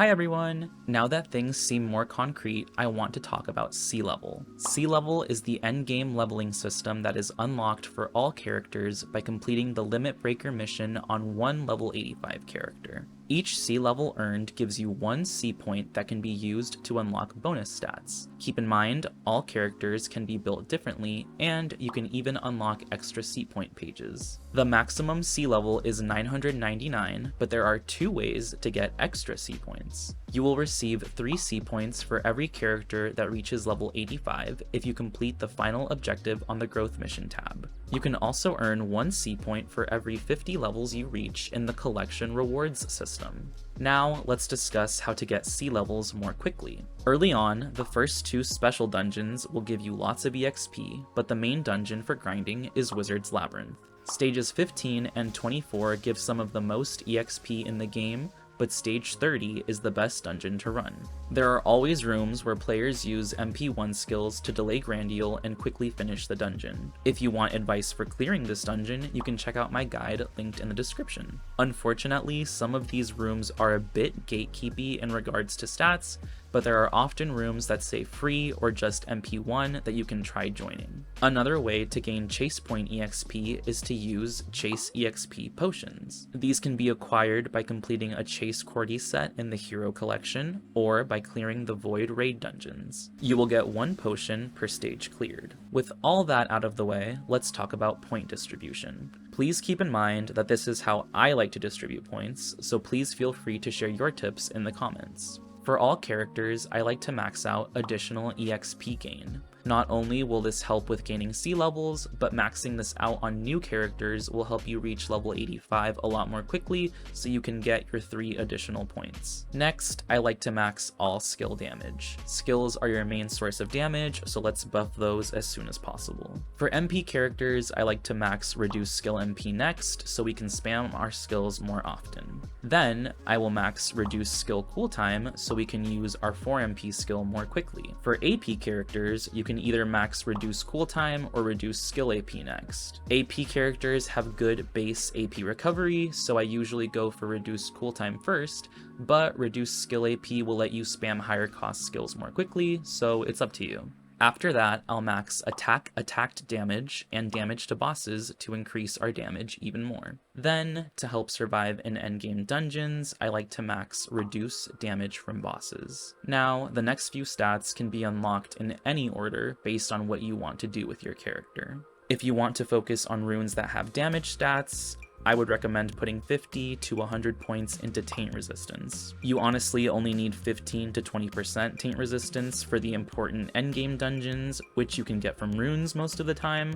Hi everyone! Now that things seem more concrete, I want to talk about Sea Level. Sea Level is the endgame leveling system that is unlocked for all characters by completing the Limit Breaker mission on one level 85 character. Each sea level earned gives you one sea point that can be used to unlock bonus stats. Keep in mind, all characters can be built differently, and you can even unlock extra sea point pages. The maximum sea level is 999, but there are two ways to get extra sea points. You will receive 3 sea points for every character that reaches level 85 if you complete the final objective on the Growth Mission tab. You can also earn 1 sea point for every 50 levels you reach in the Collection Rewards system. Now, let's discuss how to get sea levels more quickly. Early on, the first 2 special dungeons will give you lots of EXP, but the main dungeon for grinding is Wizard's Labyrinth. Stages 15 and 24 give some of the most EXP in the game, but stage 30 is the best dungeon to run. There are always rooms where players use MP1 skills to delay Grandial and quickly finish the dungeon. If you want advice for clearing this dungeon, you can check out my guide linked in the description. Unfortunately, some of these rooms are a bit gatekeepy in regards to stats, but there are often rooms that say free or just MP1 that you can try joining. Another way to gain Chase Point EXP is to use Chase EXP potions. These can be acquired by completing a Chase Cordy set in the Hero Collection, or by clearing the Void Raid dungeons. You will get 1 potion per stage cleared. With all that out of the way, let's talk about point distribution. Please keep in mind that this is how I like to distribute points, so please feel free to share your tips in the comments. For all characters, I like to max out additional EXP gain. Not only will this help with gaining sea levels, but maxing this out on new characters will help you reach level 85 a lot more quickly, so you can get your 3 additional points. Next, I like to max all skill damage. Skills are your main source of damage, so let's buff those as soon as possible. For MP characters, I like to max reduce skill MP next, so we can spam our skills more often. Then, I will max reduce skill cooltime, so we can use our 4 MP skill more quickly. For AP characters, you can either max reduce cooltime or reduce skill AP next. AP characters have good base AP recovery, so I usually go for reduced cooltime first, but reduced skill AP will let you spam higher cost skills more quickly, so it's up to you. After that, I'll max attacked damage and damage to bosses to increase our damage even more. Then, to help survive in endgame dungeons, I like to max reduce damage from bosses. Now, the next few stats can be unlocked in any order based on what you want to do with your character. If you want to focus on runes that have damage stats, I would recommend putting 50 to 100 points into taint resistance. You honestly only need 15 to 20% taint resistance for the important endgame dungeons, which you can get from runes most of the time,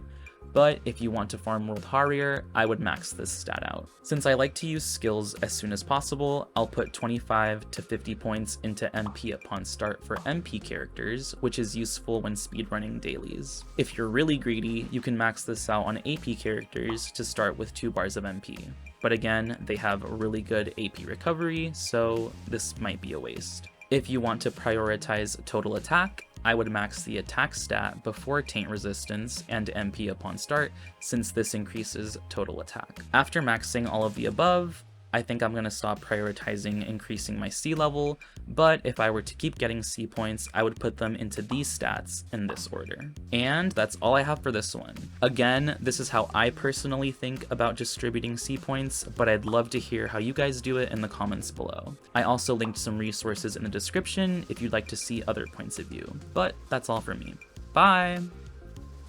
but if you want to farm World Harrier, I would max this stat out. Since I like to use skills as soon as possible, I'll put 25 to 50 points into MP upon start for MP characters, which is useful when speedrunning dailies. If you're really greedy, you can max this out on AP characters to start with 2 bars of MP. But again, they have really good AP recovery, so this might be a waste. If you want to prioritize total attack, I would max the attack stat before taint resistance and MP upon start, since this increases total attack. After maxing all of the above, I think I'm going to stop prioritizing increasing my sea level, but if I were to keep getting sea points, I would put them into these stats in this order. And that's all I have for this one. Again, this is how I personally think about distributing sea points, but I'd love to hear how you guys do it in the comments below. I also linked some resources in the description if you'd like to see other points of view. But that's all for me. Bye!